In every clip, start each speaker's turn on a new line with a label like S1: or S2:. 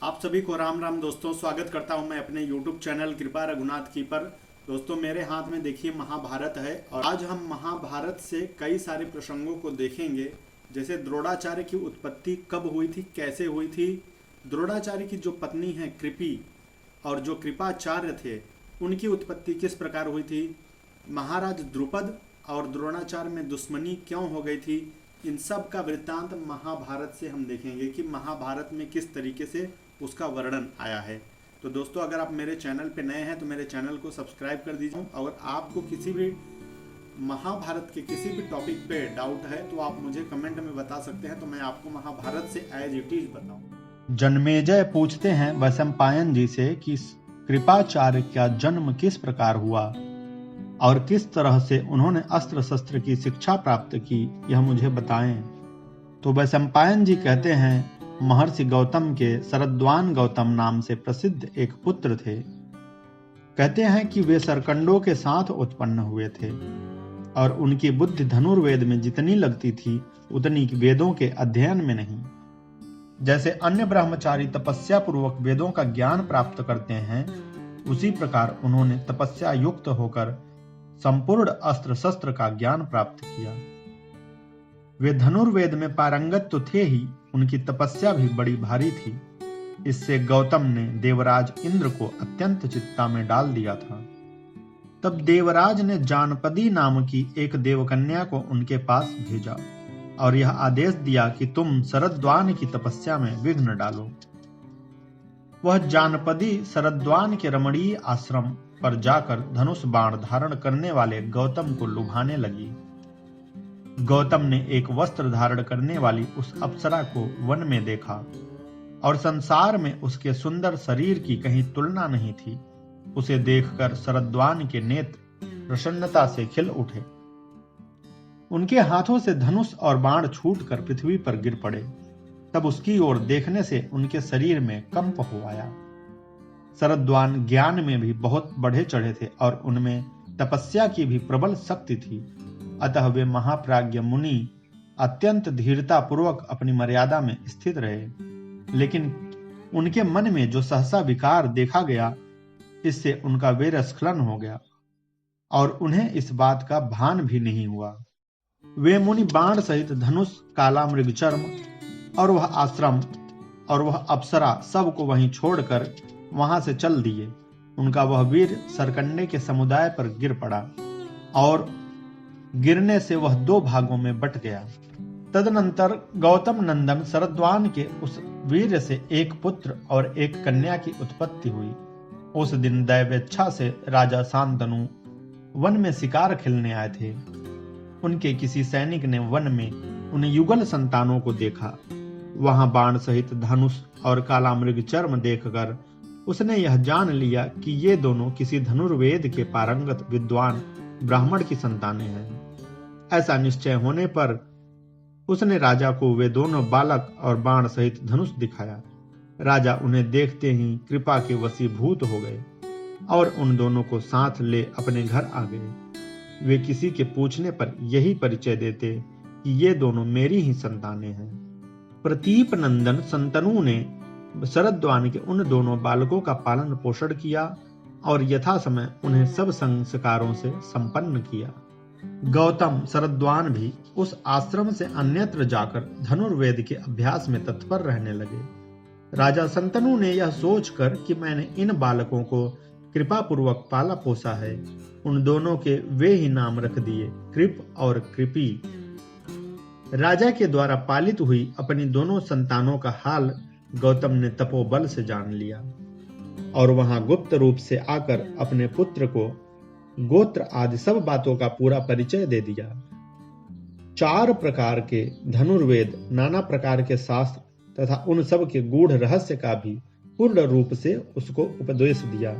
S1: आप सभी को राम राम दोस्तों, स्वागत करता हूं मैं अपने YouTube चैनल कृपा रघुनाथ की पर। दोस्तों, मेरे हाथ में देखिए महाभारत है और आज हम महाभारत से कई सारे प्रसंगों को देखेंगे। जैसे द्रोणाचार्य की उत्पत्ति कब हुई थी, कैसे हुई थी, द्रोणाचार्य की जो पत्नी है कृपि और जो कृपाचार्य थे उनकी उत्पत्ति किस प्रकार हुई थी, महाराज द्रुपद और द्रोणाचार्य में दुश्मनी क्यों हो गई थी, इन सब का वृत्तांत महाभारत से हम देखेंगे कि महाभारत में किस तरीके से उसका वर्णन आया है। तो दोस्तों, अगर आप मेरे चैनल पे नए हैं तो मेरे चैनल को सब्सक्राइब कर दीजिए और आपको किसी भी महाभारत के किसी भी टॉपिक पे डाउट है तो आप मुझे कमेंट में बता सकते हैं, तो मैं आपको महाभारत से एज इट इज बताऊं। जन्मेजय पूछते हैं वैशंपायन जी से कि कृपाचार्य का जन्म किस प्रकार हुआ और किस तरह से उन्होंने अस्त्र शस्त्र की शिक्षा प्राप्त की, यह मुझे बताएं। तो वैशंपायन जी कहते हैं, महर्षि गौतम के शरद्वान गौतम नाम से प्रसिद्ध एक पुत्र थे। कहते हैं कि वे सरकंडों के साथ उत्पन्न हुए थे और उनकी बुद्धि धनुर्वेद में जितनी लगती थी उतनी वेदों के अध्ययन में नहीं। जैसे अन्य ब्रह्मचारी तपस्या पूर्वक वेदों का ज्ञान प्राप्त करते हैं, उसी प्रकार उन्होंने तपस्या युक्त होकर संपूर्ण अस्त्र शस्त्र का ज्ञान प्राप्त किया। वे धनुर्वेद में पारंगत तो थे ही, उनकी तपस्या भी बड़ी भारी थी। इससे गौतम ने देवराज इंद्र को अत्यंत चिंता में डाल दिया था। तब देवराज ने जानपदी नाम की एक देवकन्या को उनके पास भेजा और यह आदेश दिया कि तुम शरद्वान की तपस्या में विघ्न डालो। वह जानपदी शरद्वान के रमणीय आश्रम पर जाकर धनुष बाण धारण करने वाले गौतम को लुभाने लगी। गौतम ने एक वस्त्र धारण करने वाली उस अप्सरा को वन में देखा और संसार में उसके सुंदर शरीर की कहीं तुलना नहीं थी। उसे देखकर शरद्वान के नेत्र प्रसन्नता से खिल उठे। उनके हाथों से धनुष और बाण छूटकर पृथ्वी पर गिर पड़े। तब उसकी ओर देखने से उनके शरीर में कंप हो आया। शरद्वान ज्ञान में भी बहुत बढ़े चढ़े थे और उनमें तपस्या की भी प्रबल शक्ति थी। अतः वे महाप्राज्ञ मुनि अत्यंत धीरता पूर्वक अपनी मर्यादा में स्थित रहे। लेकिन उनके मन में जो सहसा विकार देखा गया, इससे उनका वीरस्खलन हो गया और उन्हें इस बात का भान भी नहीं हुआ। वे मुनि बाण सहित धनुष, काला मृगचर्म और वह आश्रम और वह अप्सरा सब को वहीं छोड़कर वहां से चल दिए। उनका वह वीर सरकंडे के समुदाय पर गिर पड़ा और गिरने से वह दो भागों में बट गया। तदनंतर गौतम नंदन शरद्वान के उस वीर से एक पुत्र और एक कन्या की उत्पत्ति हुई। उस दिन दैवेच्छा से राजा शांतनु वन में शिकार खेलने आए थे। उनके किसी सैनिक ने वन में उन युगल संतानों को देखा। वहां बाण सहित धनुष और काला मृग चर्म देखकर उसने यह जान लिया कि ये दोनों किसी धनुर्वेद के पारंगत विद्वान ब्राह्मण की संतानें हैं। ऐसा निश्चय होने पर उसने राजा को वे दोनों बालक और बाण सहित धनुष दिखाया। राजा उन्हें देखते ही कृपा के वशीभूत हो गए और उन दोनों को साथ ले अपने घर आ गए। वे किसी के पूछने पर यही परिचय देते कि ये दोनों मेरी ही संतानें हैं। प्रतीप नंदन संतनु ने शरद्वान के उन दोनों बालकों का पालन पोषण किया और यथा समय उन्हें सब संस्कारों से संपन्न किया। गौतम शरद्वान भी उस आश्रम से अन्यत्र जाकर धनुर्वेद के अभ्यास में तत्पर रहने लगे। राजा संतनु ने यह सोचकर कि मैंने इन बालकों को कृपा पूर्वक पाला पोसा है, उन दोनों के वे ही नाम रख दिए, कृप और कृपी। राजा के द्वारा पालित हुई अपनी दोनों संतानों का हाल गौतम ने तपोबल से जान लिया और वहां गुप्त रूप से आकर अपने पुत्र को गोत्र आदि सब बातों का पूरा परिचय दे दिया। 4 प्रकार के धनुर्वेद, नाना प्रकार के शास्त्र तथा उन सब के गूढ़ रहस्य का भी पूर्ण रूप से उसको उपदेश दिया।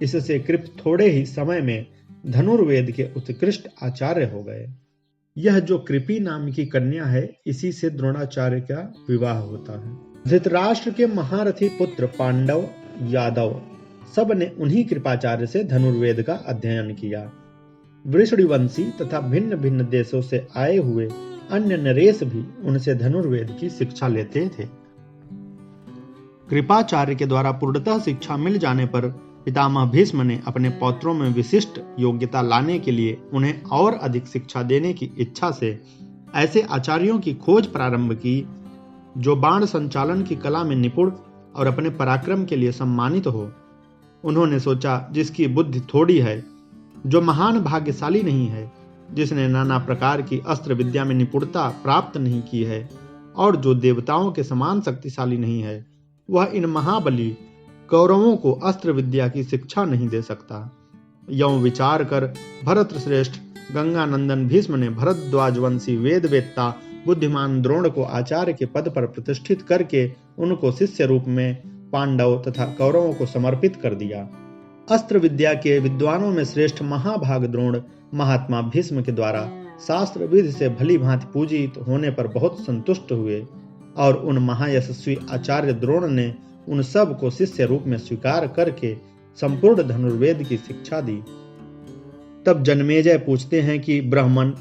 S1: इससे कृप थोड़े ही समय में धनुर्वेद के उत्कृष्ट आचार्य हो गए। यह जो कृपी नाम की कन्या है, इसी से द्रोणाचार्य का विवाह होता है। धृतराष्ट्र के महारथी पुत्र पांडव, यादव सब ने उन्हीं कृपाचार्य से धनुर्वेद का अध्ययन किया। वृषणवंशी तथा भिन्न भिन्न देशों से आए हुए अन्य नरेश भी उनसे धनुर्वेद की शिक्षा लेते थे। कृपाचार्य के द्वारा पूर्णतः शिक्षा मिल जाने पर पितामह भीष्म ने अपने पौत्रों में विशिष्ट योग्यता लाने के लिए उन्हें और अधिक शिक्षा देने की इच्छा से ऐसे आचार्यों की खोज प्रारंभ की जो बाण संचालन की कला में निपुण और अपने पराक्रम के लिए सम्मानित हो। उन्होंने सोचा, जिसकी बुद्धि थोड़ी है, जो महान भाग्यशाली नहीं है, जिसने नाना प्रकार की अस्त्र विद्या में निपुणता प्राप्त नहीं की है और जो देवताओं के समान शक्तिशाली नहीं है, वह इन महाबली कौरवों को अस्त्र विद्या की शिक्षा नहीं दे सकता। यों विचार कर भरत श्रेष्ठ गंगानंदन भीष्म ने भरद्वाज वंशी वेद वेत्ता बुद्धिमान द्रोण को आचार्य के पद पर प्रतिष्ठित करके उनको शिष्य रूप में पांडव तथा कौरवों को समर्पित कर दिया। अस्त्र विद्या के विद्वानों में श्रेष्ठ महाभाग द्रोण महात्मा भीष्म के द्वारा शास्त्र विधि से भली भांति पूजित होने पर बहुत संतुष्ट हुए और उन महायशस्वी आचार्य द्रोण ने उन सब को शिष्य रूप में स्वीकार करके संपूर्ण धनुर्वेद की शिक्षा दी। तब जन्मेजय पूछते हैं कि ब्राह्मण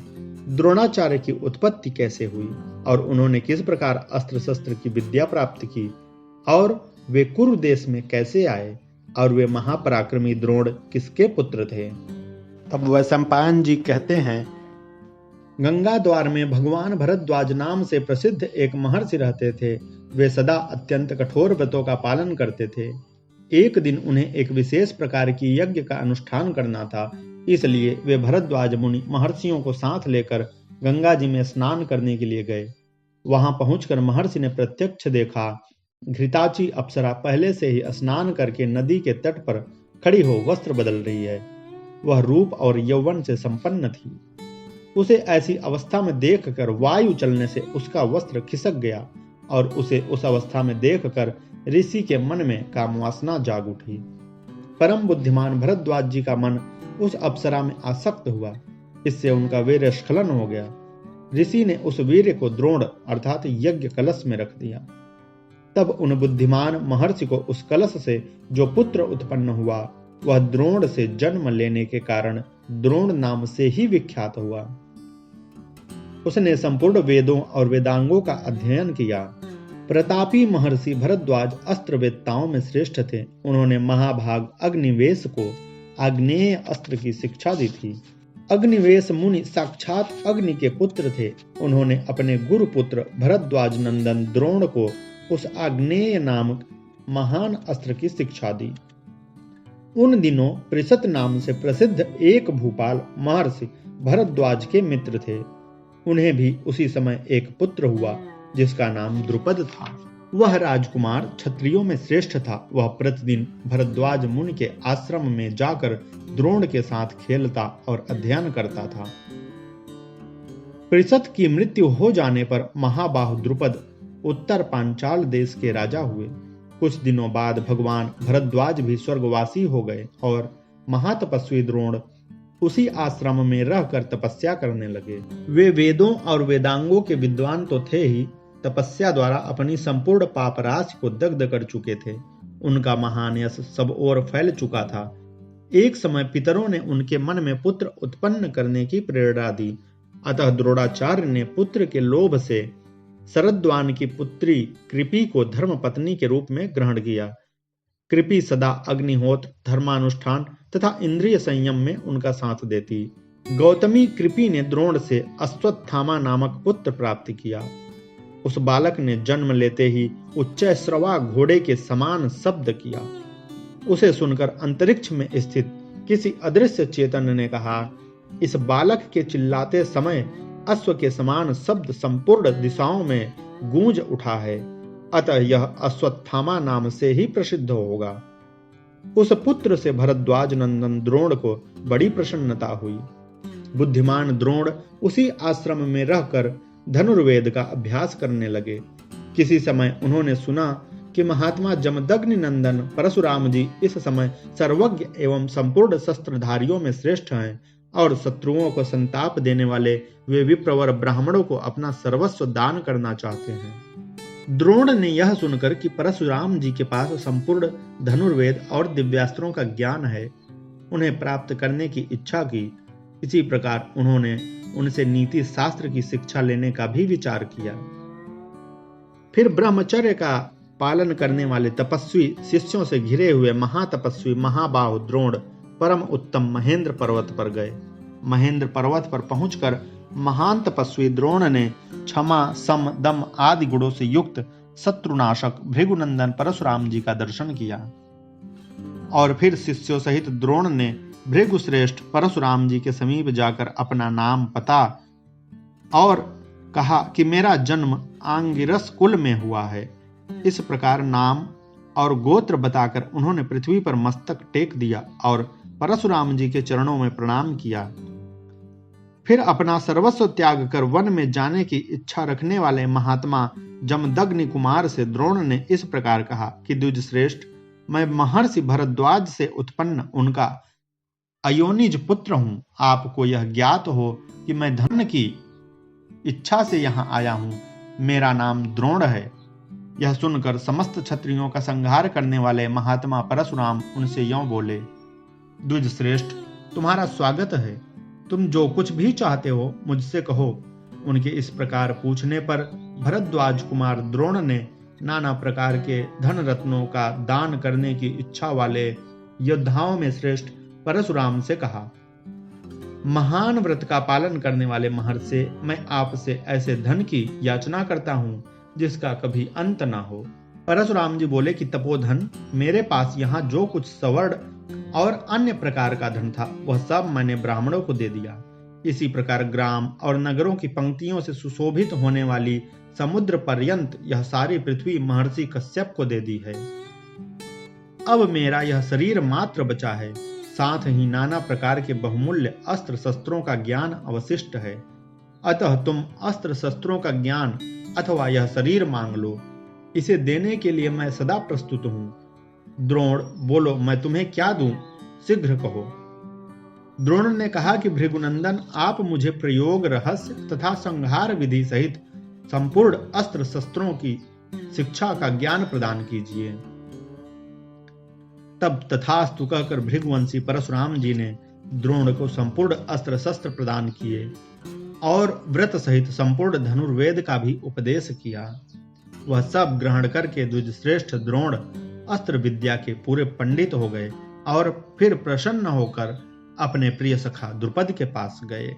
S1: द्रोणाचार्य की उत्पत्ति कैसे हुई और उन्होंने किस प्रकार अस्त्र शस्त्र की विद्या प्राप्त की और वे कुरु देश में कैसे आए और वे महापराक्रमी द्रोण किसके पुत्र थे। तब वैशंपायन जी कहते हैं, गंगा द्वार में भगवान भरद्वाज नाम से प्रसिद्ध एक महर्षि रहते थे। वे सदा अत्यंत कठोर व्रतों का पालन करते थे। एक दिन उन्हें एक विशेष प्रकार की यज्ञ का अनुष्ठान करना था, इसलिए वे भरद्वाज मुनि महर्षियों को साथ लेकर गंगा जी में स्नान करने के लिए गए। वहां पहुंचकर महर्षि ने प्रत्यक्ष देखा, घृताची अप्सरा पहले से ही स्नान करके नदी के तट पर खड़ी हो वस्त्र बदल रही है। वह रूप और यौवन से संपन्न थी। उसे ऐसी अवस्था में देखकर वायु चलने से उसका वस्त्र खिसक गया और उसे उस अवस्था में देखकर ऋषि के मन में कामवासना जाग उठी। परम बुद्धिमान भरद्वाज जी का मन उस अप्सरा में आसक्त हुआ। इससे उनका वीर्य स्खलन हो गया। ऋषि ने उस वीर्य को द्रोण अर्थात यज्ञ कलश में रख दिया। तब उन बुद्धिमान महर्षि को उस कलश से जो पुत्र उत्पन्न हुआ वह द्रोण से जन्म लेने के कारण द्रोण नाम से ही विख्यात हुआ। उसने संपूर्ण वेदों और वेदांगों का अध्ययन किया। प्रतापी महर्षि भरद्वाज अस्त्रवेत्ताओं में श्रेष्ठ थे। उन्होंने महाभाग अग्निवेश को आग्नेय अस्त्र की शिक्षा दी थी। अग्निवेश मुनि साक्षात अग्नि के पुत्र थे। उन्होंने अपने गुरु पुत्र भरद्वाज नंदन द्रोण को उस आग्नेय नामक महान अस्त्र की शिक्षा दी। उन दिनों पृषत नाम से प्रसिद्ध एक भूपाल महर्षि भरद्वाज के मित्र थे। उन्हें भी उसी समय एक पुत्र हुआ जिसका नाम द्रुपद था। वह राजकुमार क्षत्रियों में श्रेष्ठ था। वह प्रतिदिन भरद्वाज मुनि के आश्रम में जाकर द्रोण के साथ खेलता और अध्ययन करता था। पृषत की मृत्यु हो जाने पर महाबाहु द्रुपद उत्तर पांचाल देश के राजा हुए। कुछ दिनों बाद भगवान भरद्वाज भी स्वर्गवासी हो गए और महातपस्वी द्रोण उसी आश्रम में रहकर तपस्या करने लगे। वे वेदों और वेदांगों के विद्वान तो थे ही, तपस्या द्वारा अपनी संपूर्ण पाप राशि को दग्ध कर चुके थे। उनका महान यश सब ओर फैल चुका था। एक समय पितरों ने उनके मन में पुत्र उत्पन्न करने की प्रेरणा दी। अतः द्रोणाचार्य ने पुत्र के लोभ से शरद्वान की पुत्री कृपि को धर्म पत्नी के रूप में ग्रहण किया। कृपि सदा अग्निहोत्र, धर्मानुष्ठान तथा इंद्रिय संयम में उनका साथ देती। गौतमी कृपि ने द्रोण से अश्वत्थामा नामक पुत्र प्राप्त किया। उस बालक ने जन्म लेते ही उच्चैःश्रवा घोड़े के समान शब्द किया। उसे सुनकर अंतरिक्ष में स्थित किसी अदृश्य चेतन ने कहा, इस बालक के चिल्लाते समय अश्व के समान शब्द संपूर्ण दिशाओं में गूंज उठा है, अतः यह अश्वत्थामा नाम से ही प्रसिद्ध होगा। उस पुत्र से भरद्वाज नंदन द्रोण को बड़ी प्रसन्नता हुई। बुद्धिमान द्रोण उसी आश्रम में रहकर धनुर्वेद का अभ्यास करने लगे। किसी समय उन्होंने सुना कि महात्मा जमदग्नि नंदन परशुराम जी इस समय सर्वज्ञ एवं संपूर्ण शस्त्रधारियों में श्रेष्ठ हैं और शत्रुओं को संताप देने वाले वे विप्रवर ब्राह्मणों को अपना सर्वस्व दान करना चाहते हैं। द्रोण ने यह सुनकर कि परशुराम जी के पास संपूर्ण धनुर्वेद और दिव्यास्त्रों का ज्ञान है, उन्हें प्राप्त करने की इच्छा की। इसी प्रकार उन्होंने उनसे नीति शास्त्र की शिक्षा लेने का भी विचार किया। फिर ब्रह्मचर्य का पालन करने वाले तपस्वी शिष्यों से घिरे हुए महातपस्वी महाबाहु द्रोण परम उत्तम महेंद्र पर्वत पर गए। महेंद्र पर्वत पर पहुंचकर महान तपस्वी द्रोण ने क्षमा, सम, दम आदि गुणों से युक्त शत्रुनाशक भृगुनंदन परशुराम जी का दर्शन किया और फिर शिष्यों सहित द्रोण ने भृगुश्रेष्ठ परशुराम जी के समीप जाकर अपना नाम, पता और कहा कि मेरा जन्म आंगिरस कुल में हुआ है। इस प्रकार नाम और गोत्र बताकर उन्होंने पृथ्वी पर मस्तक टेक दिया और परशुराम जी के चरणों में प्रणाम किया। फिर अपना सर्वस्व त्याग कर वन में जाने की इच्छा रखने वाले महात्मा जमदग्नि कुमार से द्रोण ने इस प्रकार कहा कि द्विजश्रेष्ठ, मैं महर्षि भरद्वाज से उत्पन्न उनका अयोनिज पुत्र हूं। आपको यह ज्ञात हो कि मैं धन की इच्छा से यहां आया हूं। मेरा नाम द्रोण है। यह सुनकर समस्त क्षत्रियों का संहार करने वाले महात्मा परशुराम उनसे यों बोले, द्विजश्रेष्ठ, तुम्हारा स्वागत है। तुम जो कुछ भी चाहते हो मुझसे कहो। उनके इस प्रकार पूछने पर भरद्वाज कुमार द्रोण ने नाना प्रकार के धन रत्नों का दान करने की इच्छा वाले योद्धाओं में श्रेष्ठ परशुराम से कहा, महान व्रत का पालन करने वाले महर्षि, मैं आपसे ऐसे धन की याचना करता हूं जिसका कभी अंत ना हो। परशुराम जी बोले कि तपोधन, मेरे पास यहाँ जो कुछ सवर्ण और अन्य प्रकार का धन था वह सब मैंने ब्राह्मणों को दे दिया। इसी प्रकार ग्राम और नगरों की पंक्तियों से सुशोभित होने वाली समुद्र पर्यंत यह सारी पृथ्वी महर्षि कश्यप को दे दी है। अब मेरा यह शरीर मात्र बचा है, साथ ही नाना प्रकार के बहुमूल्य अस्त्र शस्त्रों का ज्ञान अवशिष्ट है। अतः तुम अस्त्र शस्त्रों का ज्ञान अथवा यह शरीर मांग लो। इसे देने के लिए मैं सदा प्रस्तुत हूं। द्रोण, बोलो मैं तुम्हें क्या दूं? शीघ्र कहो। द्रोण ने कहा कि भृगुनंदन, आप मुझे प्रयोग रहस्य तथा संहार विधि सहित संपूर्ण अस्त्र शस्त्रों की शिक्षा का ज्ञान प्रदान कीजिए। तब तथास्तु कहकर भृगुवंशी परशुराम जी ने द्रोण को संपूर्ण अस्त्र शस्त्र प्रदान किए और व्रत सहित संपूर्ण धनुर्वेद का भी उपदेश किया। वह सब ग्रहण करके द्विजश्रेष्ठ द्रोण अस्त्र विद्या के पूरे पंडित हो गए और फिर प्रसन्न होकर अपने प्रिय सखा द्रुपद के पास गए।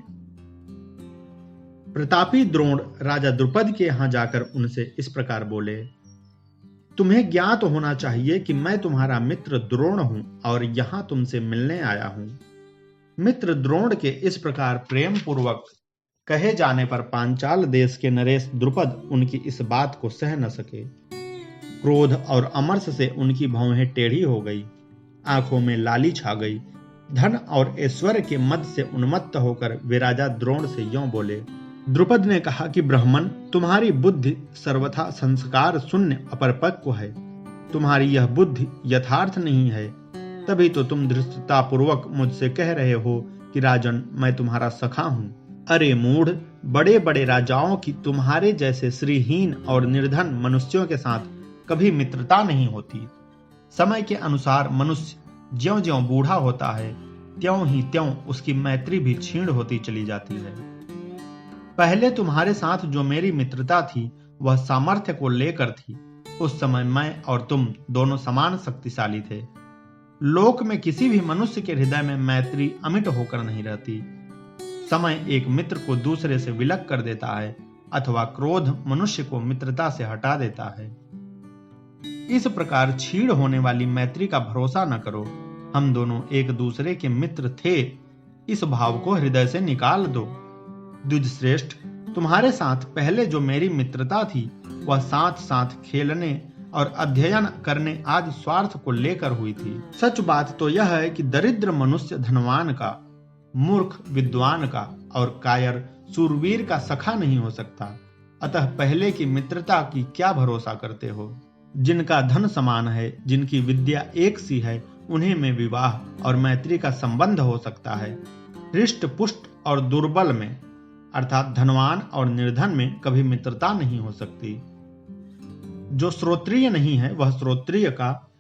S1: प्रतापी द्रोण राजा द्रुपद के यहां जाकर उनसे इस प्रकार बोले, तुम्हें ज्ञात होना चाहिए कि मैं तुम्हारा मित्र द्रोण हूं और यहां तुमसे मिलने आया हूं। मित्र द्रोण के इस प्रकार प्रेम पूर्वक कहे जाने पर पांचाल देश के नरेश द्रुपद उनकी इस बात को सह न सके। क्रोध और अमर्ष से उनकी भौहें टेढ़ी हो गई, आंखों में लाली छा गई। धन और ऐश्वर्य के मद से उन्मत्त होकर वे राजा द्रोण से यों बोले। द्रुपद ने कहा कि ब्राह्मण, तुम्हारी बुद्धि सर्वथा संस्कार शून्य अपरिपक्व है। तुम्हारी यह बुद्धि यथार्थ नहीं है, तभी तो तुम धृष्टता पूर्वक मुझसे कह रहे हो कि राजन मैं तुम्हारा सखा हूं। अरे मूढ़, बड़े बड़े राजाओं की तुम्हारे जैसे श्रीहीन और निर्धन मनुष्यों के साथ कभी मित्रता नहीं होती। समय के अनुसार मनुष्य ज्यों-ज्यों बूढ़ा होता है त्यों ही त्यों उसकी मैत्री भी क्षीण होती चली जाती है। पहले तुम्हारे साथ जो मेरी मित्रता थी वह सामर्थ्य को लेकर थी। उस समय मैं और तुम दोनों समान शक्तिशाली थे। लोक में किसी भी मनुष्य के हृदय में मैत्री अमिट होकर नहीं रहती। समय एक मित्र को दूसरे से विलग कर देता है अथवा क्रोध मनुष्य को मित्रता से हटा देता है। इस प्रकार छीड़ होने वाली मैत्री का भरोसा न करो। हम दोनों एक दूसरे के मित्र थे, इस भाव को हृदय से निकाल दो। द्विजश्रेष्ठ, तुम्हारे साथ पहले जो मेरी मित्रता थी वह साथ साथ खेलने और अध्ययन करने आदि स्वार्थ को लेकर हुई थी। सच बात तो यह है कि दरिद्र मनुष्य धनवान का, मूर्ख विद्वान का और कायर शूरवीर का सखा नहीं हो सकता। अतः पहले की मित्रता की क्या भरोसा करते हो? जिनका धन समान है, जिनकी विद्या एक सी है, उन्हीं में विवाह और मैत्री का संबंध हो सकता है। हृष्ट पुष्ट और दुर्बल में अर्थात धनवान और निर्धन में कभी मित्रता नहीं हो सकती। जो श्रोत्रिय नहीं है वह श्रोत्रिय का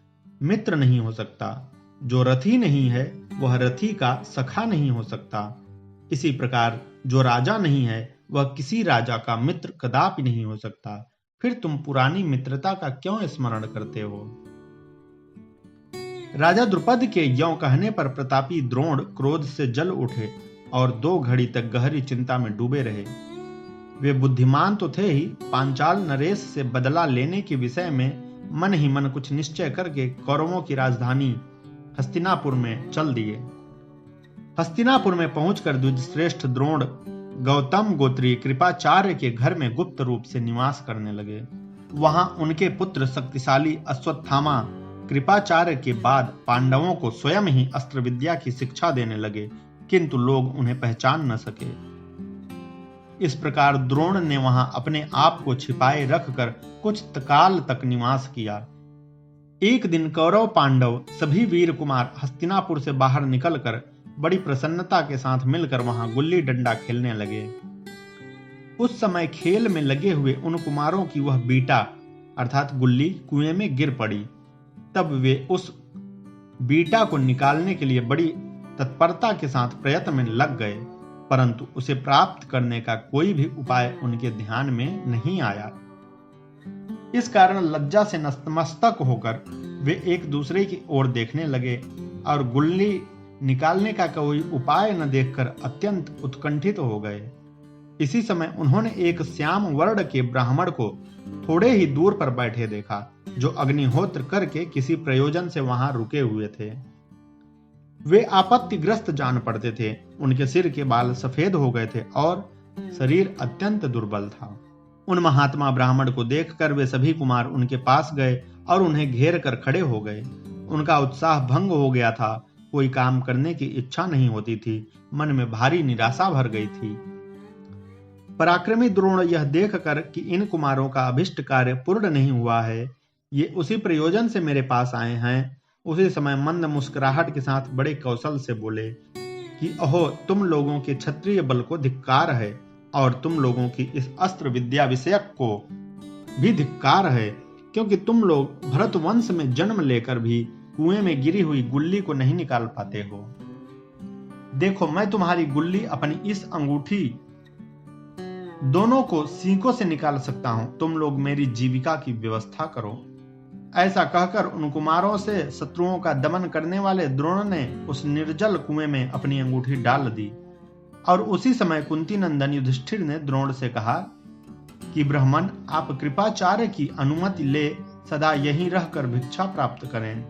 S1: मित्र नहीं हो सकता। जो रथी नहीं है वह रथी का सखा नहीं हो सकता। इसी प्रकार जो राजा नहीं है वह किसी राजा का मित्र कदापि नहीं हो सकता। फिर तुम पुरानी मित्रता का क्यों स्मरण करते हो? राजा द्रुपद के यों कहने पर प्रतापी द्रोण क्रोध से जल उठे और 2 घड़ी तक गहरी चिंता में डूबे रहे। वे बुद्धिमान तो थे ही, पांचाल नरेश से बदला लेने के विषय में मन ही मन कुछ निश्चय करके कौरवों की राजधानी हस्तिनापुर में चल दिए। हस्तिनापुर में पहुंचकर द्विजश्रेष्ठ द्रोण गौतम गोत्रीय कृपाचार्य के घर में गुप्त रूप से निवास करने लगे। वहां उनके पुत्र शक्तिशाली अश्वत्थामा कृपाचार्य के बाद पांडवों को स्वयं ही अस्त्र विद्या की शिक्षा देने लगे, किंतु लोग उन्हें पहचान न सके। इस प्रकार द्रोण ने वहां अपने आप को छिपाए रखकर कुछ काल तक निवास किया। एक दिन कौरव पांडव सभी वीर कुमार हस्तिनापुर से बाहर निकलकर बड़ी प्रसन्नता के साथ मिलकर वहां गुल्ली डंडा खेलने लगे। उस समय खेल में लगे हुए उन कुमारों की वह बीटा अर्थात गुल्ली कुएं में गिर पड़ी। तब वे उस बीटा को निकालने के लिए बड़ी तत्परता के साथ प्रयत्न में लग गए, परंतु उसे प्राप्त करने का कोई भी उपाय उनके ध्यान में नहीं आया। इस कारण लज्जा से नतमस्तक होकर वे एक दूसरे की ओर देखने लगे और गुल्ली निकालने का कोई उपाय न देखकर अत्यंत उत्कंठित हो गए। इसी समय उन्होंने एक श्याम वर्ण के ब्राह्मण को थोड़े ही दूर पर बैठे देखा, जो अग्निहोत्र करके किसी प्रयोजन से वहां रुके हुए थे। वे आपत्तिग्रस्त जान पड़ते थे। उनके सिर के बाल सफेद हो गए थे और शरीर अत्यंत दुर्बल था। उन महात्मा ब्राह्मण को देखकर वे सभी कुमार उनके पास गए और उन्हें घेर कर खड़े हो गए। उनका उत्साह भंग हो गया था, कोई काम करने की इच्छा नहीं होती थी, मन में भारी निराशा भर गई थी। पराक्रमी द्रोण यह देखकर कि इन कुमारों का अभिष्ट कार्य पूर्ण नहीं हुआ है, ये उसी प्रयोजन से मेरे पास आए हैं, उसी समय मंद मुस्कुराहट के साथ बड़े कौशल से बोले कि अहो, तुम लोगों के क्षत्रिय बल को धिक्कार है और तुम लोगों की इस अस्त्र विद्या विषयक को भी धिक्कार है, क्योंकि तुम लोग भरत वंश में जन्म लेकर भी कुएं में गिरी हुई गुल्ली को नहीं निकाल पाते हो। देखो, मैं तुम्हारी गुल्ली अपनी इस अंगूठी दोनों को सींकों से निकाल सकता हूं, तुम लोग मेरी जीविका की व्यवस्था करो। ऐसा कहकर उन कुमारों से शत्रुओं का दमन करने वाले द्रोण ने उस निर्जल कुएं में अपनी अंगूठी डाल दी। और उसी समय कुंती नंदन युधिष्ठिर ने द्रोण से कहा कि ब्राह्मण, आप कृपाचार्य की अनुमति ले सदा यहीं रहकर भिक्षा प्राप्त करें।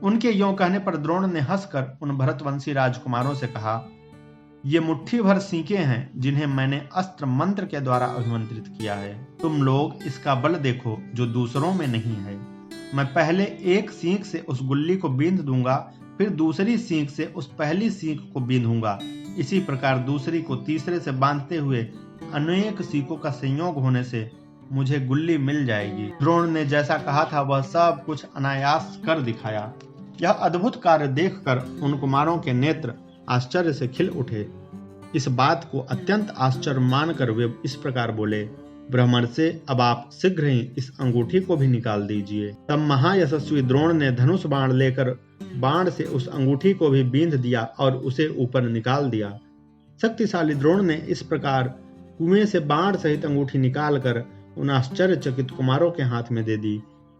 S1: उनके यों कहने पर द्रोण ने हंसकर उन भरतवंशी राजकुमारों से कहा, ये मुट्ठी भर सींके हैं जिन्हें मैंने अस्त्र मंत्र के द्वारा अभिमंत्रित किया है। तुम लोग इसका बल देखो जो दूसरों में नहीं है। मैं पहले एक सींक से उस गुल्ली को बींध दूंगा, फिर दूसरी सींक से उस पहली सींक को बींधूंगा। इसी प्रकार दूसरी को तीसरे से बांधते हुए अनेक सींकों का संयोग होने से मुझे गुल्ली मिल जाएगी। द्रोण ने जैसा कहा था वह सब कुछ अनायास कर दिखाया। यह अद्भुत कार्य देखकर उन कुमारों के नेत्र आश्चर्य से खिल उठे। इस बात को अत्यंत आश्चर्य मानकर वे इस प्रकार बोले, ब्राह्मण से अब आप शीघ्र ही इस अंगूठी को भी निकाल दीजिए। तब महायशस्वी द्रोण ने धनुष बाण लेकर बाण से उस अंगूठी को भी बींध दिया और उसे ऊपर निकाल दिया। शक्तिशाली द्रोण ने इस प्रकार कुएं से बाण सहित अंगूठी निकालकर उन आश्चर्यचकित कुमारों के हाथ में दे दी।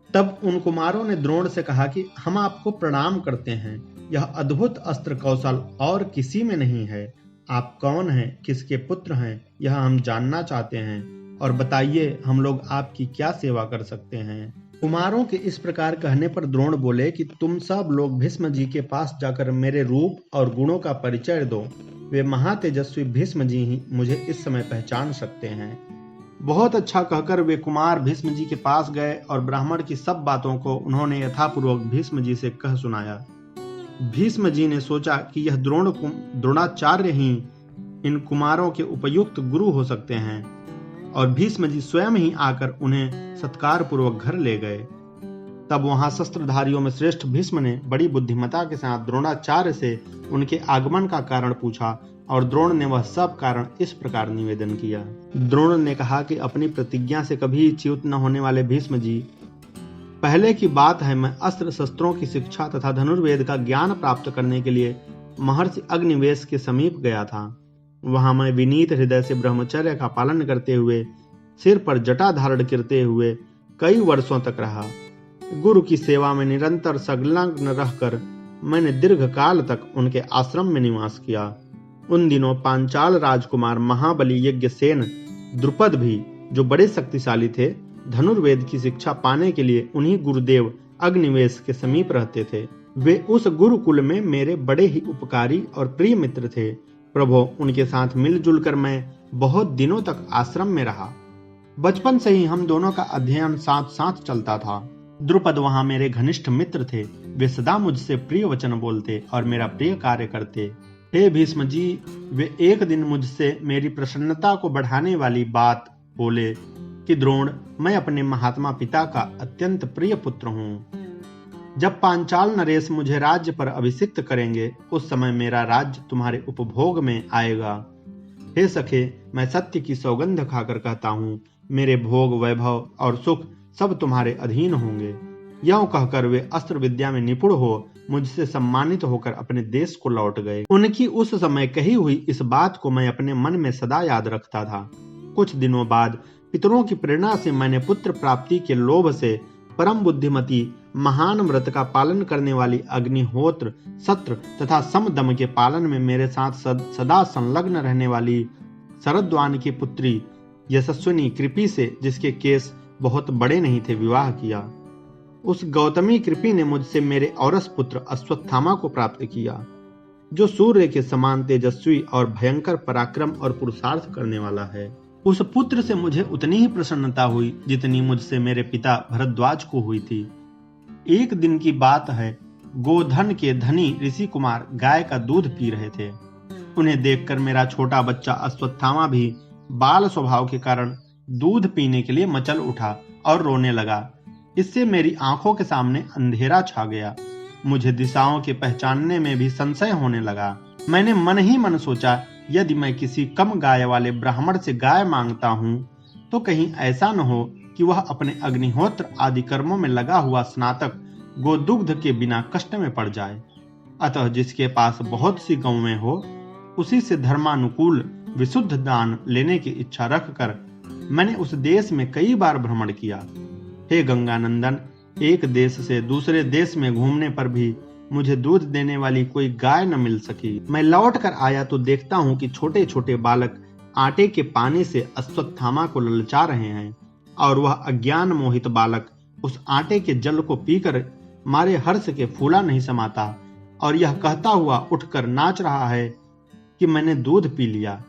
S1: तब उन कुमारों ने द्रोण से कहा कि हम आपको प्रणाम करते हैं, यह अद्भुत अस्त्र कौशल और किसी में नहीं है। आप कौन हैं, किसके पुत्र हैं, यह हम जानना चाहते हैं, और बताइए हम लोग आपकी क्या सेवा कर सकते हैं। कुमारों के इस प्रकार कहने पर द्रोण बोले कि तुम सब लोग भीष्म जी के पास जाकर मेरे रूप और गुणों का परिचय दो। वे महातेजस्वी भीष्म जी ही मुझे इस समय पहचान सकते हैं। बहुत अच्छा कहकर वे कुमार भीष्म जी के पास गए और ब्राह्मण की सब बातों को उन्होंने यथापूर्वक भीष्म जी से कह सुनाया। भीष्म जी ने सोचा कि यह द्रोणाचार्य ही इन कुमारों के उपयुक्त गुरु हो सकते हैं, और भीष्म जी स्वयं ही आकर उन्हें सत्कार पूर्वक घर ले गए। तब वहां शस्त्रधारियों में श्रेष्ठ भीष्म ने बड़ी बुद्धिमता के साथ द्रोणाचार्य से उनके आगमन का कारण पूछा, और द्रोण ने वह सब कारण इस प्रकार निवेदन किया। द्रोण ने कहा कि अपनी प्रतिज्ञा से कभी च्युत न होने वाले भीष्म जी, पहले की बात है, मैं अस्त्र शस्त्रों की शिक्षा तथा धनुर्वेद का ज्ञान प्राप्त करने के लिए महर्षि अग्निवेश के समीप गया था। वहां मैं विनीत हृदय से ब्रह्मचर्य का पालन करते हुए
S2: सिर पर जटा धारण करते हुए कई वर्षों तक रहा। गुरु की सेवा में निरंतर संलग्न रहकर मैंने दीर्घ काल तक उनके आश्रम में निवास किया। उन दिनों पांचाल राजकुमार महाबली यज्ञसेन द्रुपद भी, जो बड़े शक्तिशाली थे, धनुर्वेद की शिक्षा पाने के लिए उन्हीं गुरुदेव अग्निवेश के समीप रहते थे। वे उस गुरुकुल में मेरे बड़े ही उपकारी और प्रिय मित्र थे। प्रभु, उनके साथ मिलजुल कर मैं बहुत दिनों तक आश्रम में रहा। बचपन से ही हम दोनों का अध्ययन साथ साथ चलता था। द्रुपद वहां मेरे घनिष्ठ मित्र थे। वे सदा मुझसे प्रिय वचन बोलते और मेरा प्रिय कार्य करते। हे भीष्म जी, वे एक दिन मुझसे मेरी प्रसन्नता को बढ़ाने वाली बात बोले कि द्रोण, मैं अपने महात्मा पिता का अत्यंत प्रिय पुत्र हूँ। जब पांचाल नरेश मुझे राज्य पर अभिषिक्त करेंगे, उस समय मेरा राज्य तुम्हारे उपभोग में आएगा। हे सखे, मैं सत्य की सौगंध खाकर कहता हूँ, मेरे भोग, वैभव और सुख सब तुम्हारे अधीन होंगे। यों कहकर वे अस्त्र विद्या में निपुण हो मुझसे सम्मानित होकर अपने देश को लौट गए। उनकी उस समय कही हुई इस बात को मैं अपने मन में सदा याद रखता था। कुछ दिनों बाद पितरों की प्रेरणा से मैंने पुत्र प्राप्ति के लोभ से परम बुद्धिमती, महान व्रत का पालन करने वाली अग्निहोत्र, सत्र तथा समदम के पालन में मेरे साथ सदा संलग्न रहने वाली शरद्वान की पुत्री यशस्विनी कृपि से, जिसके केस बहुत बड़े नहीं थे, विवाह किया। उस गौतमी कृपि ने मुझसे मेरे औरस पुत्र अश्वत्थामा को प्राप्त किया, जो सूर्य के समान तेजस्वी और भयंकर पराक्रम और पुरुषार्थ करने वाला है। उस पुत्र से मुझे उतनी ही प्रसन्नता हुई जितनी मुझसे मेरे पिता भरद्वाज को हुई थी। एक दिन की बात है, गोधन के धनी ऋषि कुमार गाय का दूध पी रहे थे। उन्हें देखकर मेरा छोटा बच्चा अश्वत्थामा भी बाल स्वभाव के कारण दूध पीने के लिए मचल उठा और रोने लगा। इससे मेरी आंखों के सामने अंधेरा छा गया। मुझे दिशाओं के पहचानने में भी संशय होने लगा। मैंने मन ही मन सोचा, यदि मैं किसी कम गाय वाले ब्राह्मण से गाय मांगता हूँ तो कहीं ऐसा न हो कि वह अपने अग्निहोत्र आदि कर्मों में लगा हुआ स्नातक गोदुग्ध के बिना कष्ट में पड़ जाए। अतः जिसके पास बहुत सी गौवें हो, उसी से धर्मानुकूल विशुद्ध दान लेने की इच्छा रखकर मैंने उस देश में कई बार भ्रमण किया। हे गंगानंदन, एक देश से दूसरे देश में घूमने पर भी मुझे दूध देने वाली कोई गाय न मिल सकी। मैं लौट कर आया तो देखता हूँ कि छोटे छोटे बालक आटे के पानी से अश्वत्थामा को ललचा रहे हैं और वह अज्ञान मोहित बालक उस आटे के जल को पीकर मारे हर्ष के फूला नहीं समाता और यह कहता हुआ उठकर नाच रहा है कि मैंने दूध पी लिया।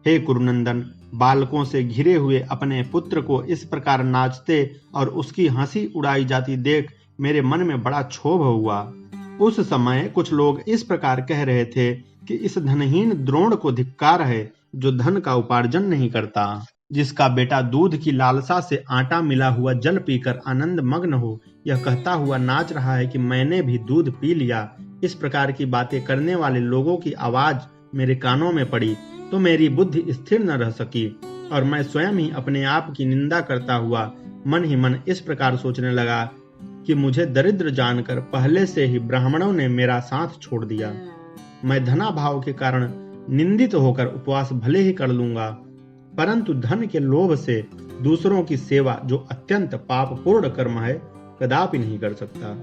S2: हे कुरुनंदन, बालकों से घिरे हुए अपने पुत्र को इस प्रकार नाचते और उसकी हंसी उड़ाई जाती देख मेरे मन में बड़ा क्षोभ हुआ। उस समय कुछ लोग इस प्रकार कह रहे थे कि इस धनहीन द्रोण को धिक्कार है, जो धन का उपार्जन नहीं करता, जिसका बेटा दूध की लालसा से आटा मिला हुआ जल पीकर आनंद मग्न हो, यह कहता हुआ नाच रहा है कि मैंने भी दूध पी लिया। इस प्रकार की बातें करने वाले लोगों की आवाज मेरे कानों में पड़ी तो मेरी बुद्धि स्थिर न रह सकी और मैं स्वयं ही अपने आप की निंदा करता हुआ मन ही मन इस प्रकार सोचने लगा कि मुझे दरिद्र जानकर पहले से ही ब्राह्मणों ने मेरा साथ छोड़ दिया। मैं धनाभाव के कारण निंदित होकर उपवास भले ही कर लूंगा, परंतु धन के लोभ से दूसरों की सेवा, जो अत्यंत पापपूर्ण कर्म है, कदापि नहीं कर सकता।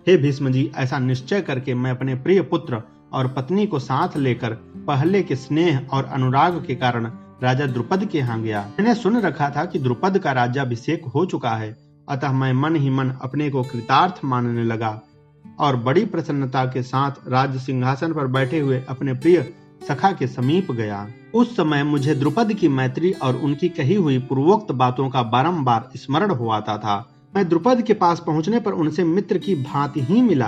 S2: हे भीष्म जी, ऐसा निश्चय करके मैं अपने प्रिय पुत्र और पत्नी को साथ लेकर पहले के स्नेह और अनुराग के कारण राजा द्रुपद के यहाँ गया। मैंने सुन रखा था कि द्रुपद का राज्याभिषेक हो चुका है, अतः मैं मन ही मन अपने को कृतार्थ मानने लगा और बड़ी प्रसन्नता के साथ राज सिंहासन पर बैठे हुए अपने प्रिय सखा के समीप गया। उस समय मुझे द्रुपद की मैत्री और उनकी कही हुई पूर्वोक्त बातों का बारंबार स्मरण हो आता था। मैं द्रुपद के पास पहुंचने पर उनसे मित्र की भांति ही मिला,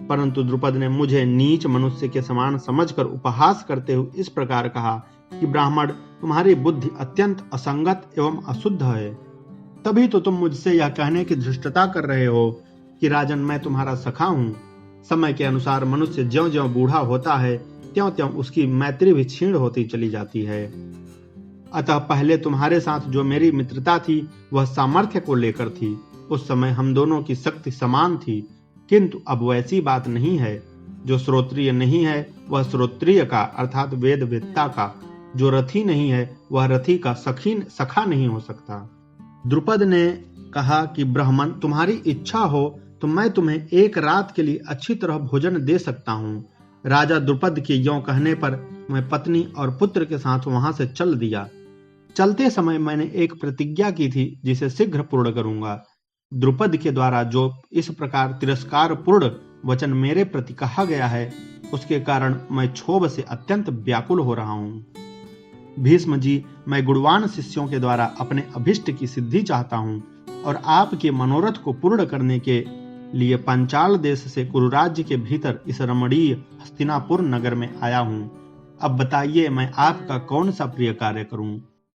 S2: परंतु द्रुपद ने मुझे नीच मनुष्य के समान समझकर उपहास करते हुए इस प्रकार कहा कि ब्राह्मण, तुम्हारी बुद्धि अत्यंत असंगत एवं अशुद्ध है। तभी तो तुम मुझसे यह कहने की धृष्टता कर रहे हो कि राजन, मैं तुम्हारा सखा हूँ। समय के अनुसार मनुष्य ज्यों-ज्यों बूढ़ा होता है, त्यों-त्यों उसकी मैत्री भी क्षीण होती चली जाती है। अतः पहले तुम्हारे साथ जो मेरी मित्रता थी वह सामर्थ्य को लेकर थी। उस समय हम दोनों की शक्ति समान थी, किंतु अब वैसी बात नहीं है। जो श्रोत्रिय नहीं है वह श्रोत्रिय का अर्थात वेद वेत्ता का, जो रथी नहीं है वह रथी का सखा नहीं हो सकता। द्रुपद ने कहा कि ब्राह्मण, तुम्हारी इच्छा हो तो मैं तुम्हें एक रात के लिए अच्छी तरह भोजन दे सकता हूँ। राजा द्रुपद के यों कहने पर मैं पत्नी और पुत्र के साथ वहां से चल दिया। चलते समय मैंने एक प्रतिज्ञा की थी जिसे शीघ्र पूर्ण करूंगा। द्रुपद के द्वारा जो इस प्रकार तिरस्कार पूर्ण वचन मेरे प्रति कहा गया है, उसके कारण मैं क्षोभ से अत्यंत व्याकुल हो रहा हूँ। भीष्म जी, मैं गुणवान शिष्यों के द्वारा अपने अभिष्ट की सिद्धि चाहता हूँ और आपके मनोरथ को पूर्ण करने के लिए पांचाल देश से कुरुराज्य के भीतर इस रमणीय हस्तिनापुर नगर में आया हूँ। अब बताइए मैं आपका कौन सा प्रिय कार्य करूं?